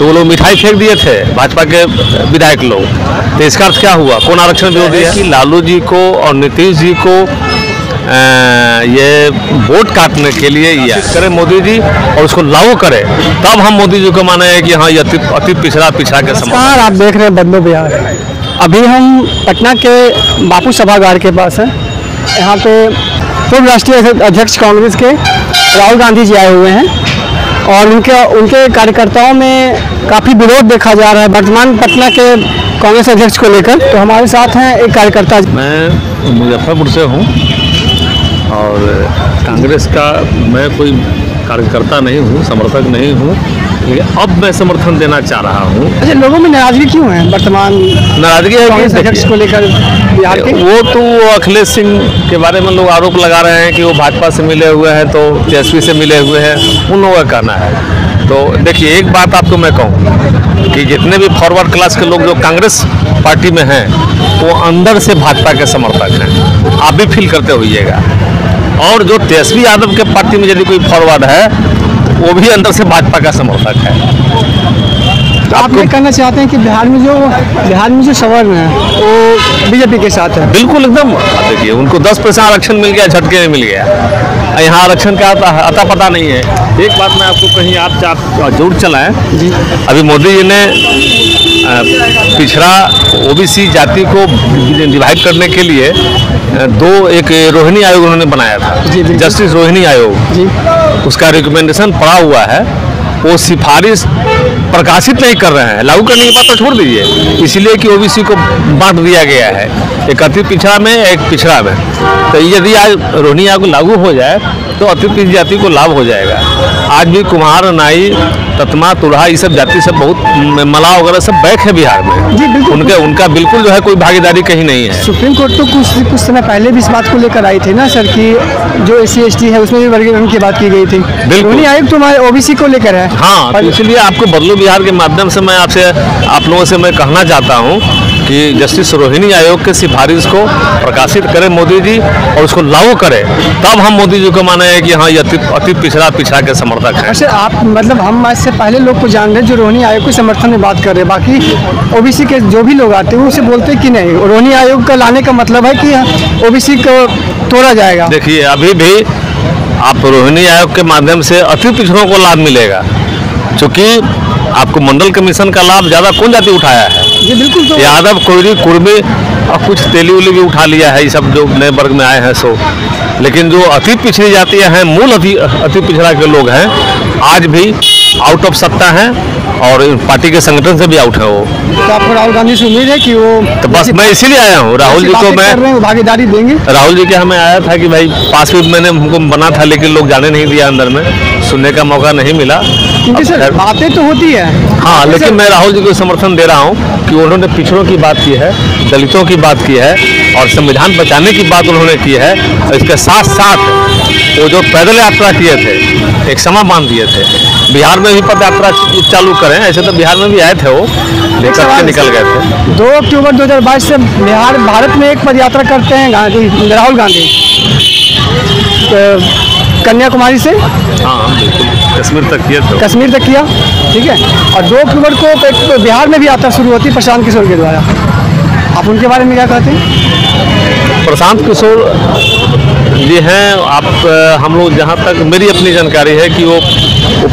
तो वो लोग मिठाई फेंक दिए थे भाजपा के विधायक लोग। तो इसका अर्थ क्या हुआ? कौन आरक्षण विरोधी है? कि लालू जी को और नीतीश जी को ये वोट काटने के लिए ये करे मोदी जी और उसको लागू करे, तब हम मोदी जी को माने हैं कि हाँ ये अति पिछड़ा के समान। आप देख रहे हैं बदलो बिहार। अभी हम पटना के बापू सभागार के पास हैं। यहाँ पे पूर्व राष्ट्रीय अध्यक्ष कांग्रेस के राहुल गांधी जी आए हुए हैं और उनके कार्यकर्ताओं में काफ़ी विरोध देखा जा रहा है वर्तमान पटना के कांग्रेस अध्यक्ष को लेकर। तो हमारे साथ हैं एक कार्यकर्ता। मैं मुजफ्फरपुर से हूँ और कांग्रेस का मैं कोई कार्यकर्ता नहीं हूँ, समर्थक नहीं हूँ, लेकिन अब मैं समर्थन देना चाह रहा हूँ। अच्छा, लोगों में नाराजगी क्यों है? वर्तमान नाराजगी है कांग्रेस अध्यक्ष को लेकर बिहार के। वो तो अखिलेश सिंह के बारे में लोग आरोप लगा रहे हैं कि वो भाजपा से मिले हुए हैं, तो तेजस्वी से मिले हुए हैं, उन लोगों का कहना है। तो देखिए, एक बात आपको मैं कहूँ कि जितने भी फॉरवर्ड क्लास के लोग जो कांग्रेस पार्टी में हैं वो अंदर से भाजपा के समर्थक हैं, आप भी फील करते होइएगा। और जो तेजस्वी यादव के पार्टी में यदि कोई फॉरवर्ड है वो भी अंदर से भाजपा का समर्थक है। तो आप ये कहना चाहते हैं कि बिहार में जो सवर्ण है वो बीजेपी के साथ है? बिल्कुल, एकदम। देखिए, उनको 10% आरक्षण मिल गया, झटके में मिल गया। यहाँ आरक्षण का अता पता नहीं है। एक बात मैं आपको कहीं आप जरूर चलाएं जी। अभी मोदी जी ने पिछड़ा ओबीसी जाति को डिवाइड करने के लिए एक रोहिणी आयोग उन्होंने बनाया था, जस्टिस रोहिणी आयोग जी। उसका रिकमेंडेशन पड़ा हुआ है, वो सिफारिश प्रकाशित नहीं कर रहे हैं। लागू करने की बात तो छोड़ दीजिए, इसलिए कि ओबीसी को बांट दिया गया है, एक अति पिछड़ा में एक पिछड़ा में। तो यदि आज रोहिणी आयोग लागू हो जाए तो अति पिछड़ी जाति को लाभ हो जाएगा। आज भी कुम्हार, नाई, ततमा, तुरहा, ये सब जाति सब बहुत, मला वगैरह सब बैक है बिहार में जी। बिल्कुल, उनका बिल्कुल जो है कोई भागीदारी कहीं नहीं है। सुप्रीम कोर्ट तो कुछ समय पहले भी इस बात को लेकर आई थी ना सर, कि जो SC/ST है उसमें भी वर्गीकरण की बात की गई थी। रोहिणी आयोग तो हमारे ओबीसी को लेकर है। हाँ, तो इसलिए आपको बदलो बिहार के माध्यम से मैं आप लोगों से मैं कहना चाहता हूँ कि जस्टिस रोहिणी आयोग के सिफारिश को प्रकाशित करें मोदी जी और उसको लागू करें, तब हम मोदी जी को माने हैं कि हाँ ये अति पिछड़ा के समर्थक हैं। अच्छा, आप मतलब हम इससे पहले लोग को जान रहे हैं जो रोहिणी आयोग के समर्थन में बात कर रहे हैं, बाकी ओबीसी के जो भी लोग आते हैं वो उसे बोलते कि नहीं, रोहिणी आयोग का लाने का मतलब है कि ओबीसी को तोड़ा जाएगा। देखिए, अभी भी आप रोहिणी आयोग के माध्यम से अति पिछड़ों को लाभ मिलेगा, क्योंकि आपको मंडल कमीशन का लाभ ज़्यादा कौन जाति उठाया है? जी बिल्कुल, तो यादव, कोयरी, कुर्मी और कुछ तेली उली भी उठा लिया है, ये सब जो नए वर्ग में आए हैं सो। लेकिन जो अति पिछड़ी जातियाँ हैं, मूल अति पिछड़ा के लोग हैं, आज भी आउट ऑफ सत्ता हैं और पार्टी के संगठन से भी आउट है वो। तो आपको राहुल गांधी से उम्मीद है कि वो, तो बस मैं इसीलिए आया हूँ। राहुल जी को मैं भागीदारी देंगे। राहुल जी के हमें आया था कि भाई पास भी मैंने हमको बना था, लेकिन लोग जाने नहीं दिया, अंदर में सुनने का मौका नहीं मिला। क्योंकि सर बातें तो होती है। हाँ, लेकिन मैं राहुल जी को समर्थन दे रहा हूँ कि उन्होंने पिछड़ों की बात की है, दलितों की बात की है और संविधान बचाने की बात उन्होंने की है। और इसके साथ साथ वो जो पैदल यात्रा किए थे, एक समय बांध दिए थे, बिहार में भी पद यात्रा चालू करें, ऐसे तो बिहार में भी आए थे, वो लेकर के निकल गए थे। 2 अक्टूबर 2022 से भारत में एक पद यात्रा करते हैं राहुल गांधी, कन्याकुमारी से हाँ बिल्कुल कश्मीर तक किया था, कश्मीर तक किया, ठीक है। और 2 अक्टूबर को बिहार में भी यात्रा शुरू होती है प्रशांत किशोर के द्वारा। आप उनके बारे में क्या कहते हैं? प्रशांत किशोर जी हैं, आप हम लोग जहाँ तक मेरी अपनी जानकारी है कि वो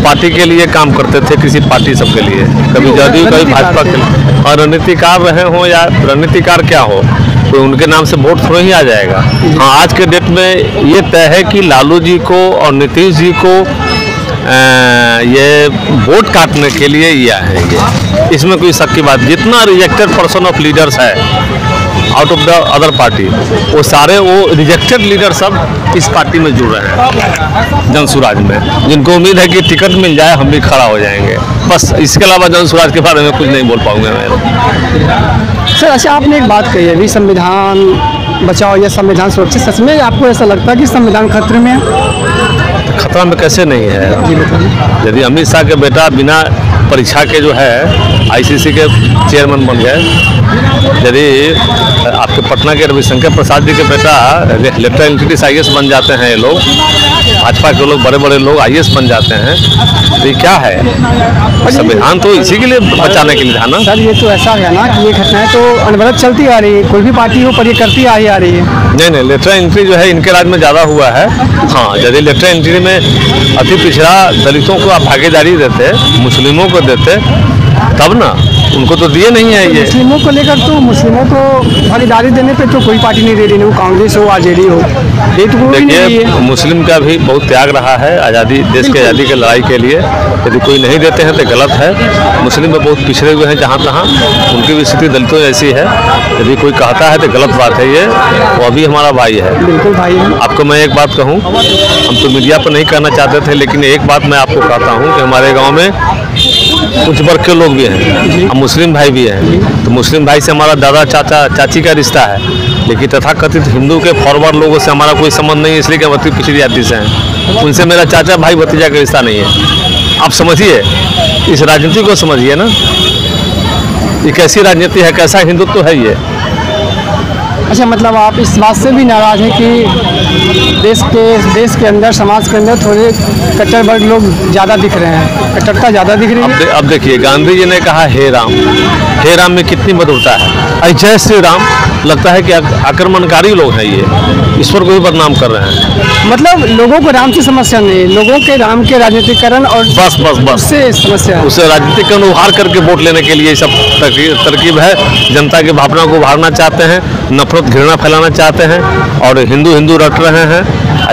पार्टी के लिए काम करते थे, किसी पार्टी सब के लिए, कभी जदयू कभी भाजपा के लिए, और रणनीतिकार रहे हों या रणनीतिकार क्या हो, तो उनके नाम से वोट थोड़ा ही आ जाएगा। हाँ, आज के डेट में ये तय है कि लालू जी को और नीतीश जी को ये वोट काटने के लिए ये आएंगे, इसमें कोई शक की बात। जितना रिजेक्टेड पर्सन ऑफ लीडर्स है out of the other party, वो सारे वो रिजेक्टेड लीडर सब इस पार्टी में जुड़ रहे हैं, जनसुराज में, जिनको उम्मीद है कि टिकट मिल जाए हम भी खड़ा हो जाएंगे। बस इसके अलावा जनसुराज के बारे में कुछ नहीं बोल पाऊंगा मैं। सर अच्छा, आपने एक बात कही है अभी, संविधान बचाओ या संविधान सुरक्षित, सच में आपको ऐसा लगता है कि संविधान खतरे में है? खतरा में कैसे नहीं है? यदि अमित शाह के बेटा बिना परीक्षा के जो है ICC के चेयरमैन बन गए, यदि आपके पटना के रविशंकर प्रसाद जी के बेटा लेटर एंटिटी IAS बन जाते हैं ये लोग, भाजपा के लोग बड़े बड़े लोग IAS बन जाते हैं, तो ये क्या है? संविधान तो इसी के लिए बचाने के लिए था ना सर। ये तो ऐसा है ना कि ये घटनाएं तो अनवरत चलती आ रही है, कोई भी पार्टी हो पर ये करती आ रही है। नहीं, लेटर एंट्री जो है इनके राज्य में ज़्यादा हुआ है। हाँ, यदि लेटर एंट्री में अति पिछड़ा दलितों को आप भागीदारी देते, मुस्लिमों को देते, तब ना, उनको तो दिए नहीं है ये। मुस्लिमों को लेकर तो मुस्लिमों को भागीदारी देने पे तो कोई पार्टी नहीं दे रही, वो कांग्रेस हो RJD हो, देखिए मुस्लिम का भी बहुत त्याग रहा है आज़ादी, देश की आज़ादी की लड़ाई के लिए। यदि कोई नहीं देते हैं तो गलत है। मुस्लिम में बहुत पिछड़े हुए हैं जहाँ तहाँ, उनकी भी स्थिति दलितों जैसी है। यदि कोई कहता है तो गलत बात है ये, वो अभी हमारा भाई है। बिल्कुल भाई है। आपको मैं एक बात कहूँ, हम तो मीडिया पर नहीं कहना चाहते थे, लेकिन एक बात मैं आपको कहता हूँ कि हमारे गाँव में कुछ वर्ग के लोग भी हैं, हम मुस्लिम भाई भी हैं। तो मुस्लिम भाई से हमारा दादा चाचा चाची का रिश्ता है, लेकिन तथाकथित हिंदू के फॉरवर्ड लोगों से हमारा कोई संबंध नहीं है, इसलिए कि हम अति पिछड़ी जाति से हैं। उनसे मेरा चाचा भाई भतीजा का रिश्ता नहीं है। आप समझिए, इस राजनीति को समझिए ना, ये कैसी राजनीति है, कैसा हिंदुत्व है ये। अच्छा, मतलब आप इस बात से भी नाराज हैं कि देश के अंदर, समाज के अंदर थोड़े कट्टर वर्ग लोग ज़्यादा दिख रहे हैं, कट्टरता ज़्यादा दिख रही है। अब देखिए, गांधी जी ने कहा हे राम में कितनी मधुरता है। जय श्री राम, लगता है कि आक्रमणकारी लोग हैं ये, ईश्वर को भी बदनाम कर रहे हैं। मतलब लोगों को राम से समस्या नहीं, लोगों के राम के राजनीतिकरण और बस उससे समस्या है। उसे राजनीतिकरण उभार करके वोट लेने के लिए सब तरकीब है। जनता की भावना को उभारना चाहते हैं, नफरत घृणा फैलाना चाहते हैं, और हिंदू रट रहे हैं।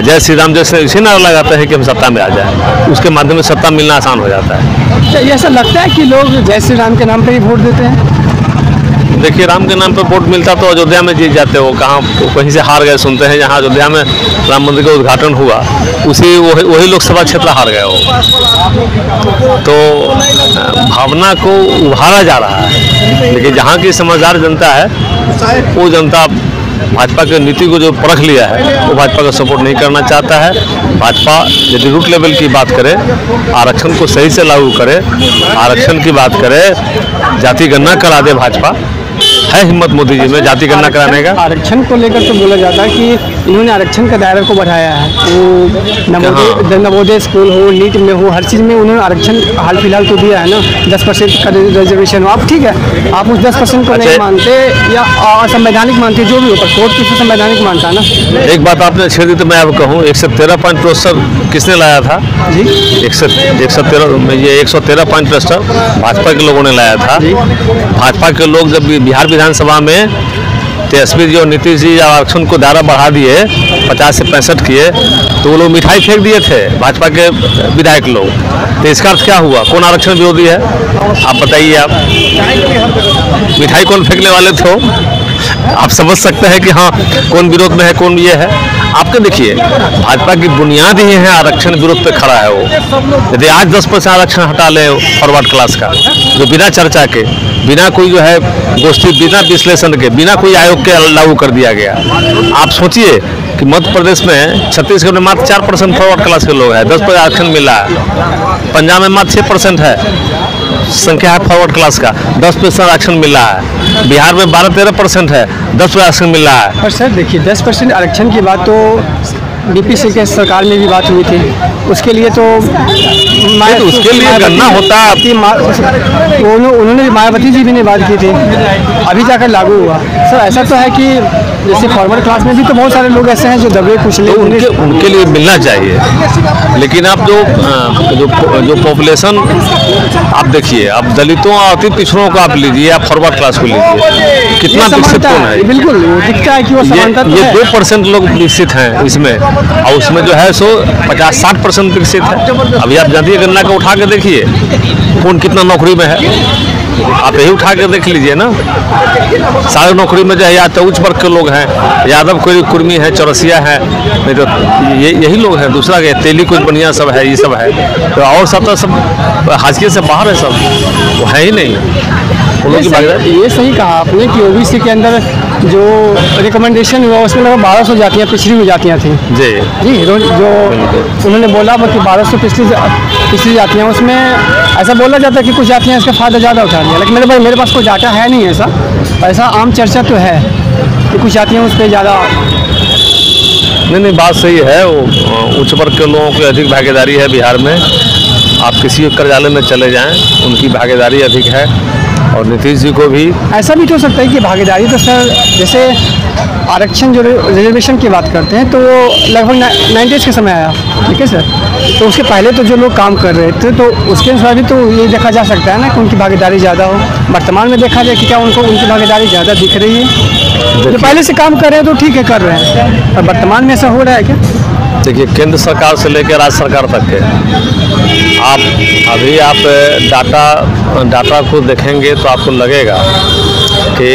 जय श्री राम जैसे इसी नारा लगाते हैं कि हम सत्ता में आ जाए, उसके माध्यम से सत्ता मिलना आसान हो जाता है। ऐसा लगता है कि लोग जय श्री राम के नाम पर ही वोट देते हैं। देखिए, राम के नाम पर वोट मिलता तो अयोध्या में जीत जाते हो, कहाँ कहीं से हार गए। सुनते हैं जहाँ अयोध्या में राम मंदिर का उद्घाटन हुआ, वही लोकसभा क्षेत्र हार गए हो। तो भावना को उभारा जा रहा है, लेकिन जहाँ की समझदार जनता है, वो जनता भाजपा के नीति को जो परख लिया है, वो भाजपा का सपोर्ट नहीं करना चाहता है। भाजपा यदि रूट लेवल की बात करे, आरक्षण को सही से लागू करे, आरक्षण की बात करे, जाति गणना करा दे, भाजपा है हिम्मत मोदी जी में जाति गणना कराने का। आरक्षण को लेकर तो बोला जाता है कि इन्होंने आरक्षण के दायरे को बढ़ाया है। वो नवोदय स्कूल हो, नीट में हो, हर चीज़ में उन्होंने आरक्षण हाल फिलहाल तो दिया है ना, 10% का रिजर्वेशन। आप ठीक है, आप उस 10% को नहीं मानते या असंवैधानिक मानते, जो भी हो, पर कोर्ट किसी संवैधानिक मानता है ना। एक बात आपने छेड़ दी तो मैं अब कहूँ, 113 पॉइंट रोस्टर किसने लाया था जी? 113 पॉइंट रोस्टर भाजपा के लोगों ने लाया था। भाजपा के लोग जब बिहार विधानसभा में तेजस्वी जी और नीतीश जी आरक्षण को दायरा बढ़ा दिए, 50 से 65 किए, तो वो लोग मिठाई फेंक दिए थे, भाजपा के विधायक लोग। तो इसका अर्थ क्या हुआ? कौन आरक्षण विरोधी है? आप बताइए। आप मिठाई कौन फेंकने वाले थे? आप समझ सकते हैं कि हाँ, कौन विरोध में है, कौन ये है। आपके देखिए, भाजपा की बुनियाद ही है आरक्षण विरोध पे खड़ा है वो। यदि आज 10% आरक्षण हटा ले फॉरवर्ड क्लास का, जो बिना चर्चा के, बिना कोई जो है गोष्ठी, बिना विश्लेषण के, बिना कोई आयोग के लागू कर दिया गया। आप सोचिए कि मध्य प्रदेश में, छत्तीसगढ़ में मात्र 4% फॉरवर्ड क्लास के लोग हैं, 10% आरक्षण मिला है। पंजाब में मात्र 6% है संख्या है फॉरवर्ड क्लास का, 10% आरक्षण मिल रहा है। बिहार में 12-13% है, 10% आरक्षण मिल रहा है। पर सर देखिए, 10% आरक्षण की बात तो DP सिंह के सरकार में भी बात हुई थी, उसके लिए तो उसके लिए गणना होता। उन्होंने भी, मायावती जी भी ने बात की थी, अभी जाकर लागू हुआ। सर ऐसा तो है कि जैसे फॉरवर्ड क्लास में भी तो बहुत सारे लोग ऐसे हैं जो दबे कुचले, तो उनके लिए मिलना चाहिए। लेकिन आप जो पॉपुलेशन आप देखिए, आप दलितों और अति पिछड़ों को आप लीजिए, आप फॉरवर्ड क्लास को लीजिए, कितना विकसित कौन है? बिल्कुल दिखता है कि वो समानता ये 2% लोग विकसित हैं इसमें, और उसमें जो है सो 50-60% विकसित है। अभी आप जातीय गणना का उठा के देखिए, कौन कितना नौकरी में है, आप यही उठा के देख लीजिए ना। सारे नौकरी में जो है या तो उच्च वर्ग के लोग हैं, यादव कोई कुर्मी है, चौरसिया है, नहीं तो यही लोग हैं। दूसरा के तेली कुछ बनिया सब है, ये सब है। तो और सब तो सब हाशिए से बाहर है, सब वो है ही नहीं। ये सही कहा आपने कि OBC के अंदर जो रिकमेंडेशन हुआ उसमें लगभग 1200 जातियाँ पिछड़ी हुई जातियाँ थी जी जी। जो उन्होंने बोला कि 1200 पिछड़ी जातियाँ, उसमें ऐसा बोला जाता है कि कुछ जातियाँ इसका फ़ायदा ज़्यादा उठा रही हैं, लेकिन मेरे पास कोई डाटा है नहीं ऐसा आम चर्चा तो है कि कुछ जातियाँ उस पर ज़्यादा। नहीं, बात सही है। वो उच्च वर्ग के लोगों की अधिक भागीदारी है बिहार में। आप किसी कार्यालय में चले जाएं, उनकी भागीदारी अधिक है। और नीतीश जी को भी ऐसा भी तो हो सकता है कि भागीदारी तो सर, जैसे आरक्षण जो रिजर्वेशन की बात करते हैं तो वो लगभग 90s के समय आया, ठीक है सर। तो उसके पहले तो जो लोग काम कर रहे थे तो उसके अनुसार भी तो ये देखा जा सकता है ना कि उनकी भागीदारी ज़्यादा हो। वर्तमान में देखा जाए कि क्या उनकी भागीदारी ज़्यादा दिख रही है। जो पहले से काम कर रहे हैं तो ठीक है, कर रहे हैं, और वर्तमान में ऐसा हो रहा है क्या? देखिए, केंद्र सरकार से लेकर राज्य सरकार तक के आप डाटा को देखेंगे तो आपको लगेगा कि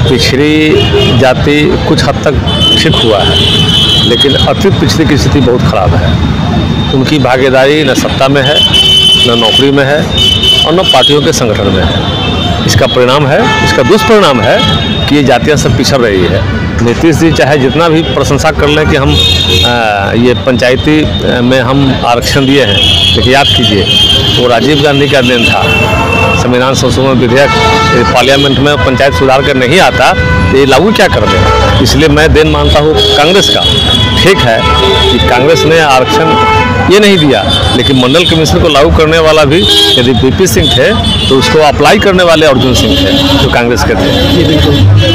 पिछड़ी जाति कुछ हद तक ठीक हुआ है, लेकिन अतिरिक्त पिछड़ी की स्थिति बहुत ख़राब है। उनकी भागीदारी न सत्ता में है, न नौकरी में है, और न पार्टियों के संगठन में है। इसका दुष्परिणाम है कि ये जातियाँ सब पिछड़ रही है। नीतीश जी चाहे जितना भी प्रशंसा कर लें कि हम ये पंचायती में हम आरक्षण दिए हैं, लेकिन याद कीजिए वो राजीव गांधी का देन था। संविधान संशोधन विधेयक पार्लियामेंट में पंचायत सुधार कर नहीं आता तो ये लागू क्या कर दें। इसलिए मैं देन मानता हूँ कांग्रेस का। ठीक है कि कांग्रेस ने आरक्षण ये नहीं दिया, लेकिन मंडल कमीशन को लागू करने वाला भी यदि वीपी सिंह थे तो उसको अप्लाई करने वाले अर्जुन सिंह थे जो कांग्रेस के थे।